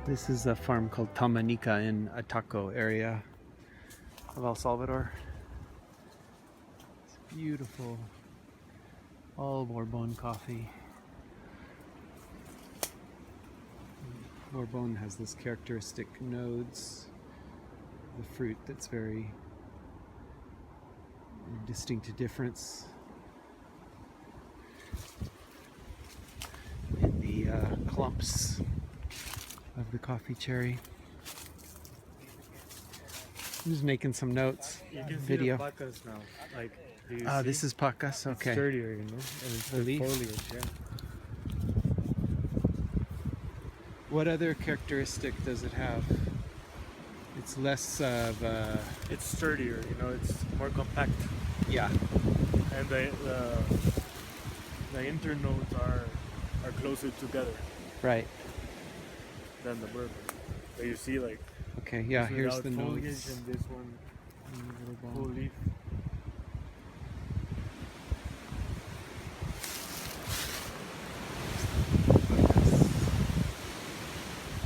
This is a farm called Tamanica in Ataco area of El Salvador. It's beautiful, all Bourbon coffee. Bourbon has this characteristic nodes, the fruit that's very distinct difference in the clumps of the coffee cherry. I'm just making some notes. You can Video. see the pacas now. Like, do you Ah, see? this is pacas. Okay. It's sturdier, you know, and it's The the leaf. foliage. Yeah. What other characteristic does it have? It's less of It's sturdier, you know. It's more compact, yeah. and the internodes are closer together Right. than the bourbon. So you see, like, Okay. Yeah. this Here's without the foliage, notes. and this one full leaf.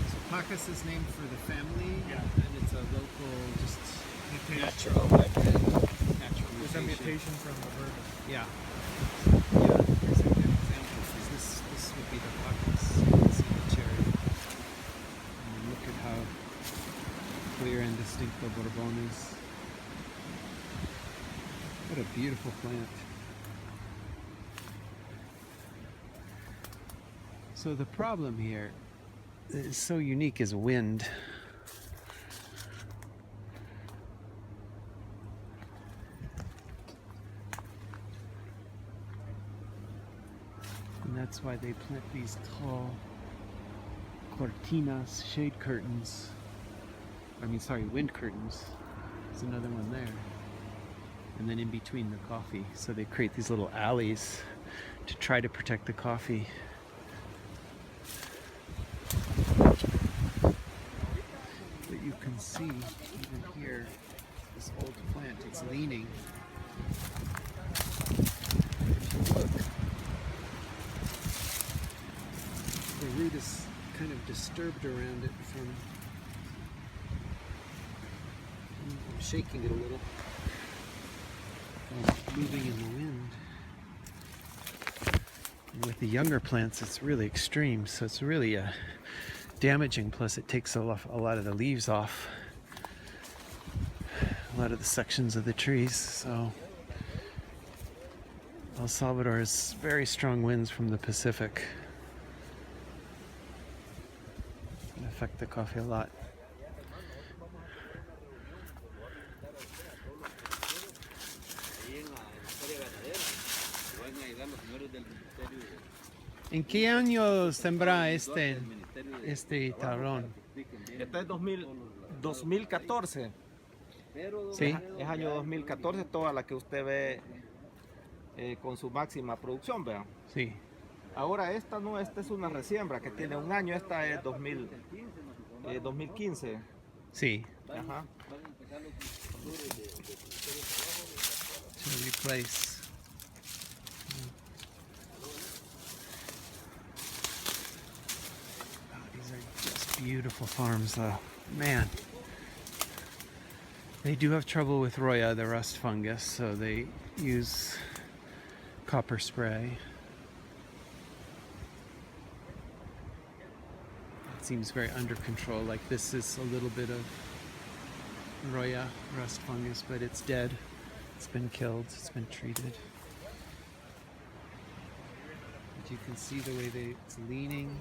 So Pacas is named for the family, Yeah. and it's a local, just Mutation. natural It's a mutation. mutation from the bourbon. Yeah. Yeah. Here's a good example. This would be the Pacas. You can see the cherry. And look at how clear and distinct the Bourbon is. What a beautiful plant. So the problem here that is so unique is wind. And that's why they plant these tall cortinas, shade curtains. Wind curtains. There's another one there. And then in between the coffee. So they create these little alleys to try to protect the coffee. But you can see, even here, this old plant, it's leaning. If you look, the root is kind of disturbed around it from, I'm shaking it a little, moving in the wind. And with the younger plants, it's really extreme, so it's really damaging. Plus, it takes a lot of the leaves off, a lot of the sections of the trees. So El Salvador has very strong winds from the Pacific. Can affect the coffee a lot. ¿En qué año sembra este tablón? Este es 2014. Sí. Es año 2014, toda la que usted ve con su máxima producción, vean. Sí. Ahora esta no, esta es una resiembra que tiene un año, esta es 2015. Sí. Ajá. To replace. Oh, these are just beautiful farms, though. Man. They do have trouble with Roya, the rust fungus, so they use copper spray. It seems very under control. Like this is a little bit of Roya, rust fungus, but it's dead. It's been killed, it's been treated. But you can see the way it's leaning.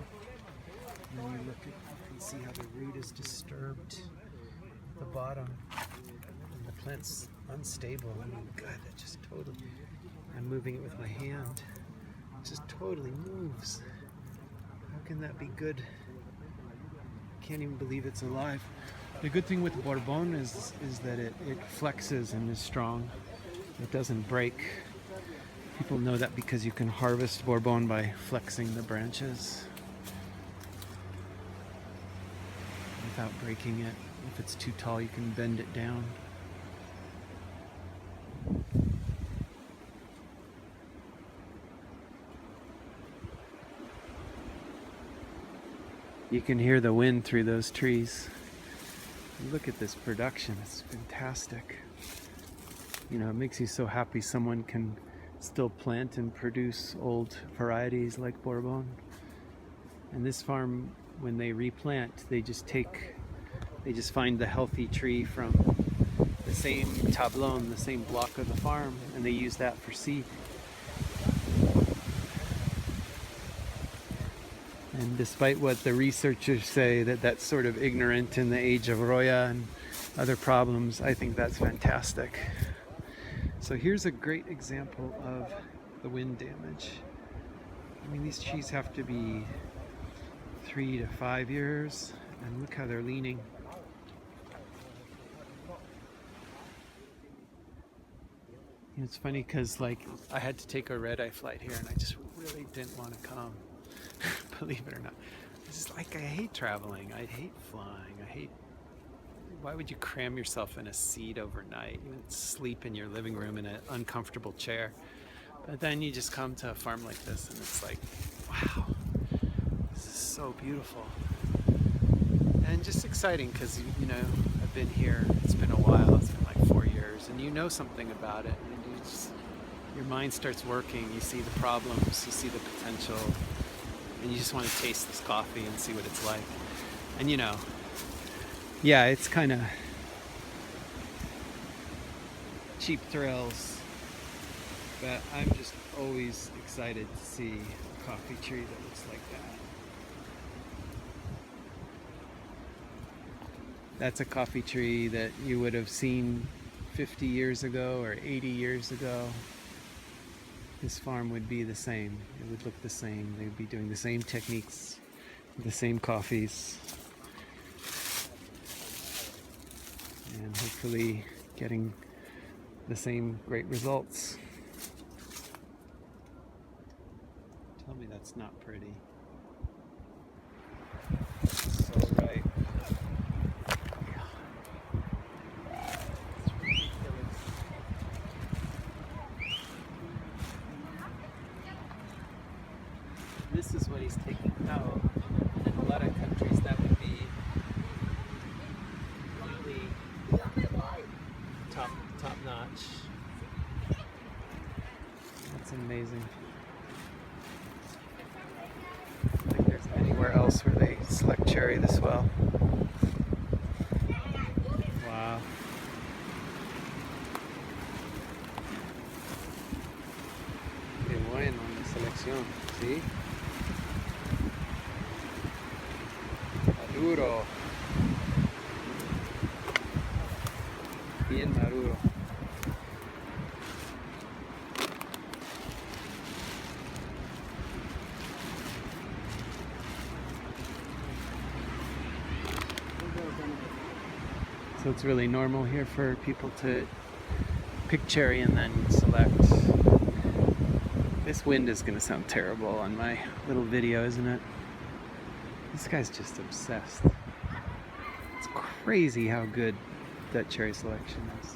And when you look at, you can see how the root is disturbed at the bottom. And the plant's unstable. I mean, God, that just totally, I'm moving it with my hand. It just totally moves. How can that be good? Can't even believe it's alive. The good thing with Bourbon is that it flexes and is strong. It doesn't break. People know that because you can harvest Bourbon by flexing the branches without breaking it. If it's too tall, you can bend it down. You can hear the wind through those trees. Look at this production, it's fantastic. You know, it makes you so happy someone can still plant and produce old varieties like Bourbon. And this farm, when they replant, they just find the healthy tree from the same tablon, the same block of the farm, and they use that for seed. And despite what the researchers say, that that's sort of ignorant in the age of Roya and other problems, I think that's fantastic. So here's a great example of the wind damage. I mean, these trees have to be 3 to 5 years, and look how they're leaning. And it's funny because, like, I had to take a red-eye flight here, and I just really didn't want to come. Believe it or not. It's just like, I hate traveling. I hate flying. Why would you cram yourself in a seat overnight? You would sleep in your living room in an uncomfortable chair. But then you just come to a farm like this, and it's like, wow, this is so beautiful. And just exciting because, you know, I've been here. It's been a while. It's been like 4 years. And you know something about it. And your mind starts working. You see the problems. You see the potential. And you just want to taste this coffee and see what it's like. And you know, yeah, it's kind of cheap thrills, but I'm just always excited to see a coffee tree that looks like that. That's a coffee tree that you would have seen 50 years ago or 80 years ago. This farm would be the same. It would look the same. They would be doing the same techniques, the same coffees, and hopefully getting the same great results. Tell me that's not pretty. So right. This is what he's taking out. In a lot of countries that would be really top notch. That's amazing. I don't think there's anywhere else where they select cherry this well. Wow. Qué bueno la selección, ¿sí? Maduro. Bien maduro. So it's really normal here for people to pick cherry and then select. This wind is going to sound terrible on my little video, isn't it? This guy's just obsessed. It's crazy how good that cherry selection is.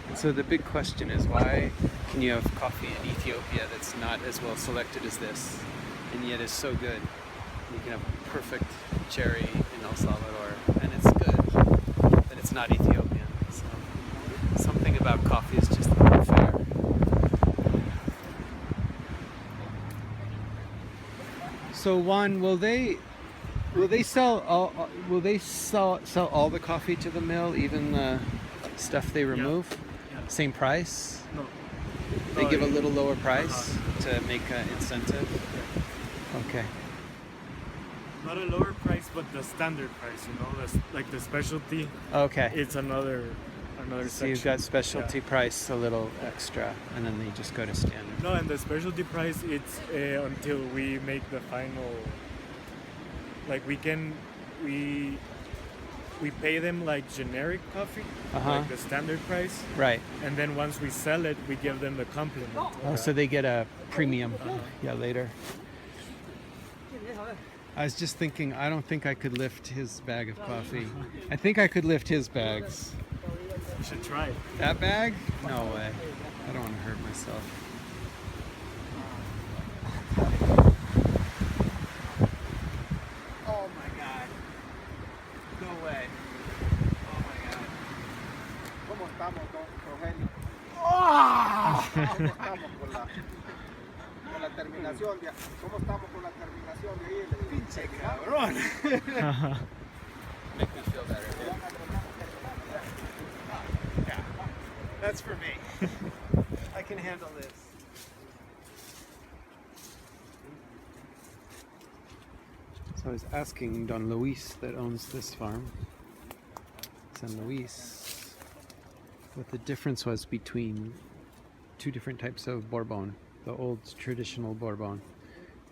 And so the big question is, why can you have coffee in Ethiopia that's not as well selected as this, and yet is so good? You can have perfect cherry in El Salvador, and it's good, but it's not Ethiopian. So something about coffee is just unfair. So Juan, will they sell all the coffee to the mill, even the stuff they remove? Yeah. Same price? No. They give a little lower price to make an incentive? Yeah. Okay. Not a lower price, but the standard price, you know, like the specialty. Okay. It's another So section. you've got specialty Yeah. price a little extra, and then they just go to standard. No, and the specialty price, it's until we make the final. Like we pay them like generic coffee, like the standard price, Right. and then once we sell it, we give them the compliment. Oh, so they get a premium. Yeah, later. I was just thinking, I don't think I could lift his bag of coffee. I think I could lift his bags. You should try it. That bag? No way. I don't want to hurt myself. terminación de, ¿cómo estamos con la terminación de ahí? Pinche cabrón. Make me feel better. Yeah, that's for me. I can handle this. So I was asking Don Luis that owns this farm, San Luis, what the difference was between two different types of Bourbon. The old traditional Bourbon,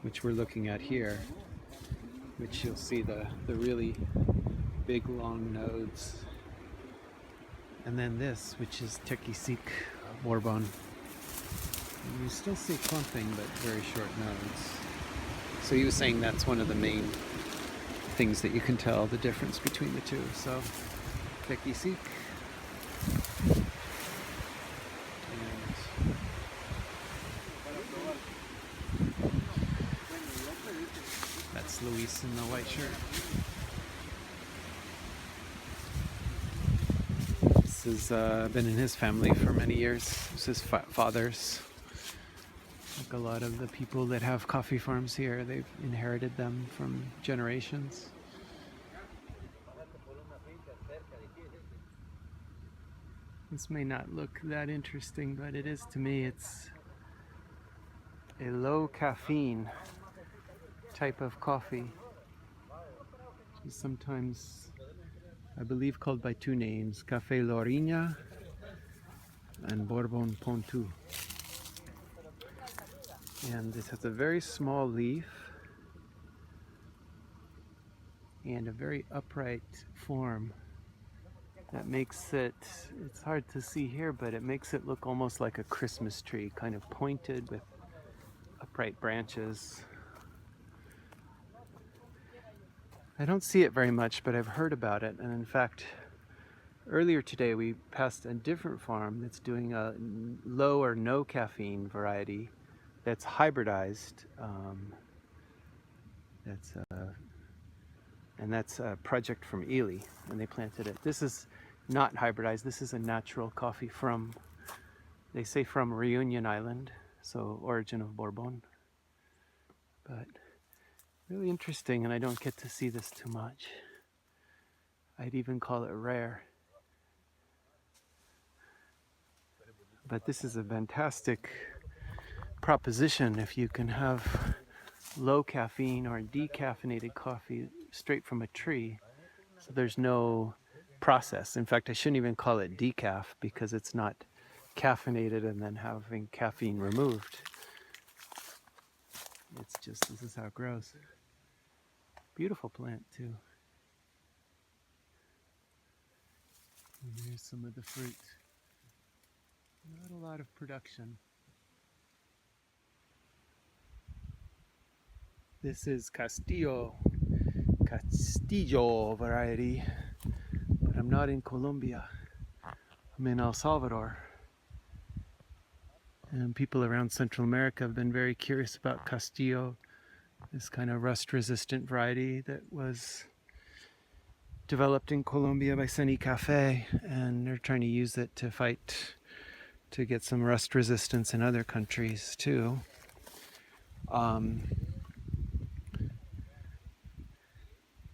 which we're looking at here, which you'll see the really big long nodes. And then this, which is Tequisik Bourbon. And you still see clumping, but very short nodes. So he was saying that's one of the main things that you can tell the difference between the two. So Tequisik. That's Luis in the white shirt. This has been in his family for many years. It's his father's. Like a lot of the people that have coffee farms here, they've inherited them from generations. This may not look that interesting, but it is to me. It's a low caffeine type of coffee. It's sometimes, I believe, called by two names, Café Lourinhã and Bourbon Pontu. And this has a very small leaf and a very upright form that makes it, it's hard to see here, but it makes it look almost like a Christmas tree, kind of pointed with upright branches. I don't see it very much, but I've heard about it. And in fact, earlier today we passed a different farm that's doing a low or no caffeine variety that's hybridized. That's a project from Ely, and they planted it. This is not hybridized. This is a natural coffee from, they say, from Reunion Island, so origin of Bourbon. But really interesting, and I don't get to see this too much. I'd even call it rare. But this is a fantastic proposition if you can have low caffeine or decaffeinated coffee straight from a tree. So there's no process. In fact, I shouldn't even call it decaf because it's not caffeinated and then having caffeine removed. It's just, this is how it grows. Beautiful plant too. And here's some of the fruit. Not a lot of production. This is Castillo variety, but I'm not in Colombia. I'm in El Salvador. And people around Central America have been very curious about Castillo, this kind of rust-resistant variety that was developed in Colombia by Seni Cafe, and they're trying to use it to fight to get some rust resistance in other countries too.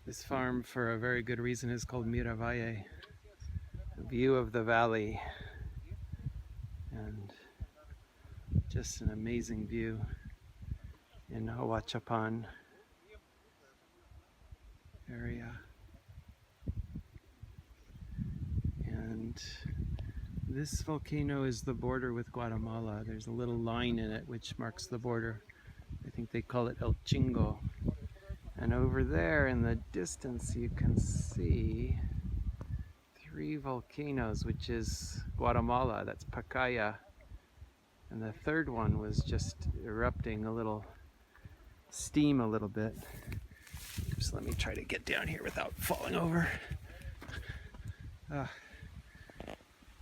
This farm, for a very good reason, is called Miravalle, the view of the valley, and just an amazing view in Huachapan area. And this volcano is the border with Guatemala. There's a little line in it which marks the border. I think they call it El Chingo. And over there in the distance you can see three volcanoes, which is Guatemala, that's Pacaya. And the third one was just erupting a little, steam a little bit. Just let me try to get down here without falling over.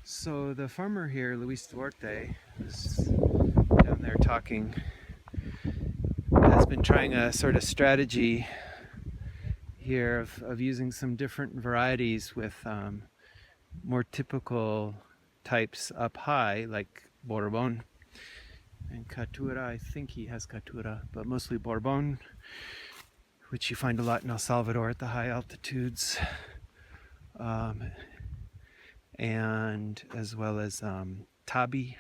So the farmer here, Luis Duarte, is down there talking, has been trying a sort of strategy here of using some different varieties with more typical types up high, like Bourbon, And Caturra, I think he has Caturra, but mostly Bourbon, which you find a lot in El Salvador at the high altitudes. And as well as Tabi,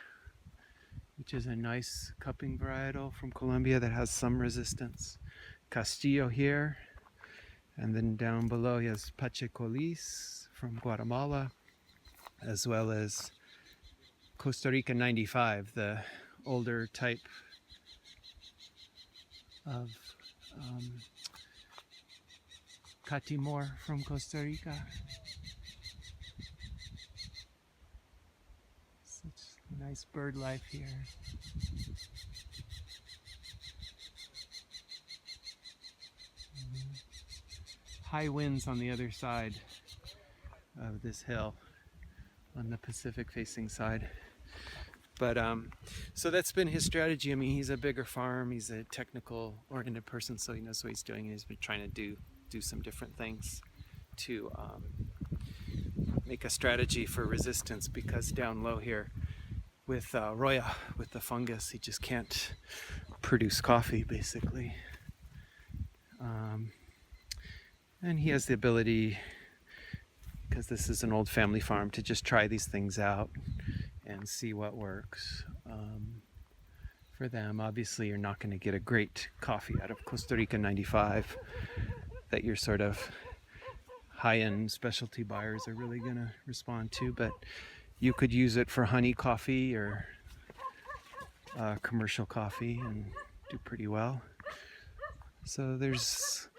which is a nice cupping varietal from Colombia that has some resistance. Castillo here, and then down below he has Pachecolis from Guatemala, as well as Costa Rica 95, the older type of Catimor from Costa Rica. Such nice bird life here. High winds on the other side of this hill, on the Pacific facing side. But so that's been his strategy. I mean, he's a bigger farm, he's a technical oriented person, so he knows what he's doing, and he's been trying to do some different things to make a strategy for resistance, because down low here with Roya, with the fungus, he just can't produce coffee basically. And he has the ability, because this is an old family farm, to just try these things out and see what works for them. Obviously, you're not going to get a great coffee out of Costa Rica 95 that your sort of high-end specialty buyers are really going to respond to, but you could use it for honey coffee or commercial coffee and do pretty well. So there's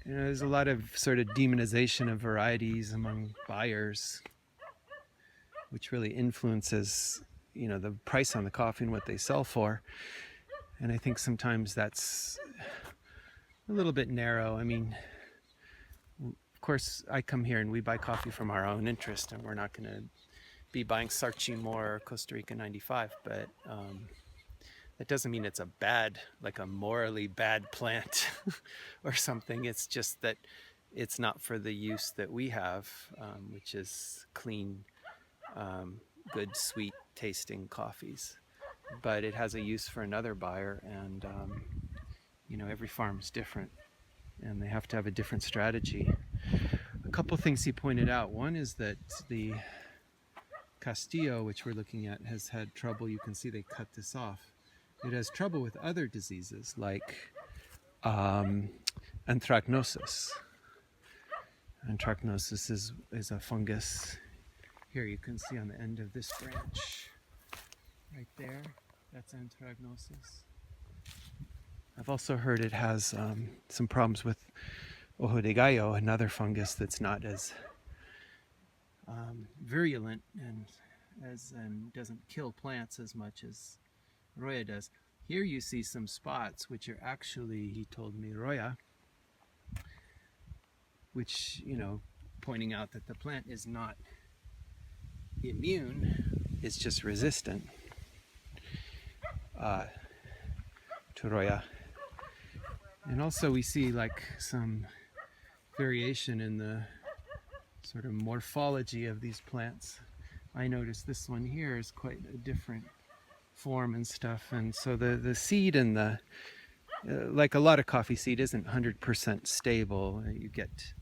a lot of sort of demonization of varieties among buyers, which really influences, the price on the coffee and what they sell for. And I think sometimes that's a little bit narrow. I mean, of course, I come here and we buy coffee from our own interest, and we're not going to be buying Sarchimor or Costa Rica 95, but that doesn't mean it's a morally bad plant or something. It's just that it's not for the use that we have, which is clean, good, sweet tasting coffees. But it has a use for another buyer, and every farm is different, and they have to have a different strategy. A couple things he pointed out. One is that the Castillo, which we're looking at, has had trouble. You can see they cut this off. It has trouble with other diseases like anthracnosis. Anthracnosis is a fungus. Here you can see on the end of this branch, right there, that's anthracnosis. I've also heard it has some problems with ojo de gallo, another fungus that's not as virulent and doesn't kill plants as much as Roya does. Here you see some spots which are actually, he told me, Roya, which, pointing out that the plant is not immune, it's just resistant to Roya. And also we see like some variation in the sort of morphology of these plants. I noticed this one here is quite a different form and stuff, and so the seed and the like a lot of coffee seed isn't 100% stable. You get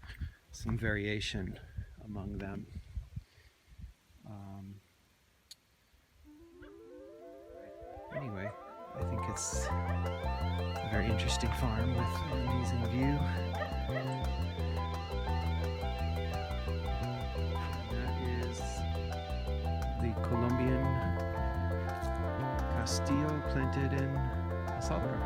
some variation among them. Anyway, I think it's a very interesting farm with an amazing view. That is the Colombian Castillo planted in El Salvador.